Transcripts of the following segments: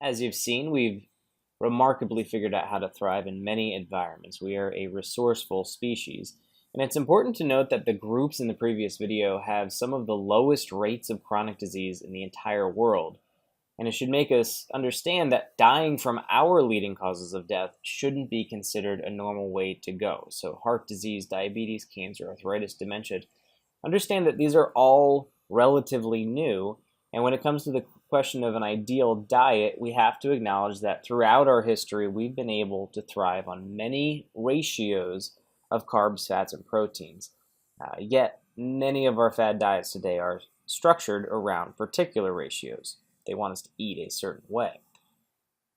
As you've seen, we've remarkably figured out how to thrive in many environments. We are a resourceful species. And it's important to note that the groups in the previous video have some of the lowest rates of chronic disease in the entire world. And it should make us understand that dying from our leading causes of death shouldn't be considered a normal way to go. So heart disease, diabetes, cancer, arthritis, dementia. Understand that these are all relatively new, and when it comes to the question of an ideal diet, we have to acknowledge that throughout our history, we've been able to thrive on many ratios of carbs, fats, and proteins. Yet, many of our fad diets today are structured around particular ratios. They want us to eat a certain way.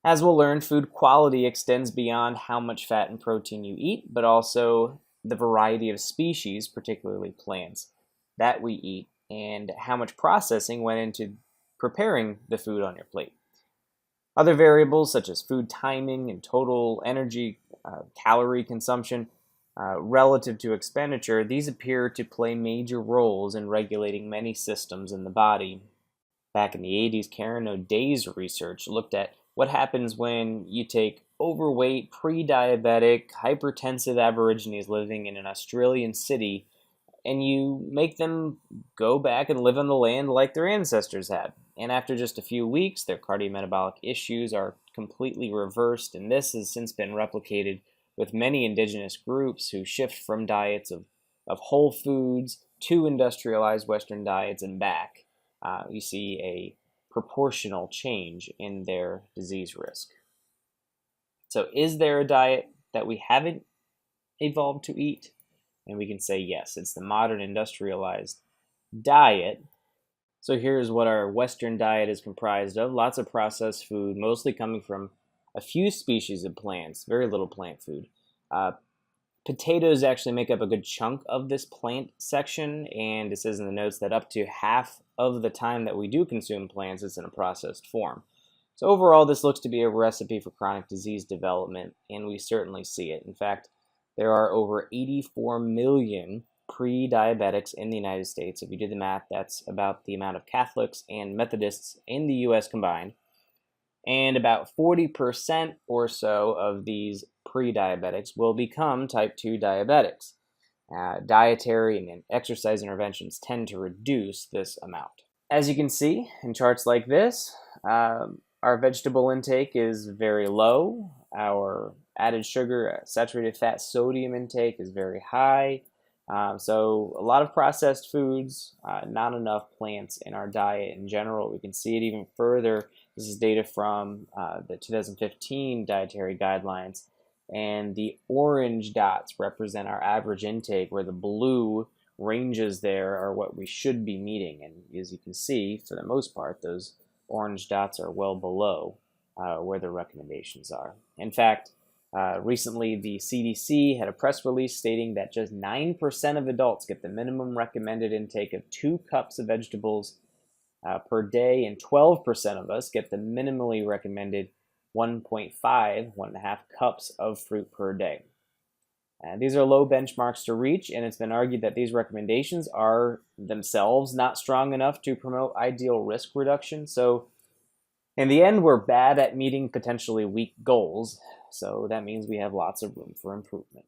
As we'll learn, food quality extends beyond how much fat and protein you eat, but also the variety of species, particularly plants, that we eat, and how much processing went into preparing the food on your plate. Other variables such as food timing and total energy, calorie consumption, relative to expenditure, these appear to play major roles in regulating many systems in the body. Back in the 80s, Karen O'Day's research looked at what happens when you take overweight, pre-diabetic, hypertensive Aborigines living in an Australian city and you make them go back and live on the land like their ancestors had. And after just a few weeks, their cardiometabolic issues are completely reversed, and this has since been replicated with many indigenous groups who shift from diets of whole foods to industrialized Western diets and back. You see a proportional change in their disease risk. So is there a diet that we haven't evolved to eat? And we can say yes, it's the modern industrialized diet. So here's what our Western diet is comprised of. Lots of processed food, mostly coming from a few species of plants, very little plant food. Potatoes actually make up a good chunk of this plant section, and it says in the notes that up to half of the time that we do consume plants is in a processed form. So overall, this looks to be a recipe for chronic disease development, and we certainly see it. In fact, there are over 84 million pre-diabetics in the United States. If you do the math, that's about the amount of Catholics and Methodists in the U.S. combined. And about 40% or so of these pre-diabetics will become type 2 diabetics. Dietary and exercise interventions tend to reduce this amount. As you can see in charts like this, our vegetable intake is very low. Our added sugar, saturated fat, sodium intake is very high. So a lot of processed foods, not enough plants in our diet in general. We can see it even further. This is data from the 2015 dietary guidelines. And the orange dots represent our average intake, where the blue ranges there are what we should be meeting. And as you can see, for the most part, those orange dots are well below where the recommendations are. In fact, recently the CDC had a press release stating that just 9% of adults get the minimum recommended intake of 2 cups of vegetables per day, and 12% of us get the minimally recommended 1.5 cups of fruit per day. These are low benchmarks to reach, and it's been argued that these recommendations are themselves not strong enough to promote ideal risk reduction. So in the end, we're bad at meeting potentially weak goals, so that means we have lots of room for improvement.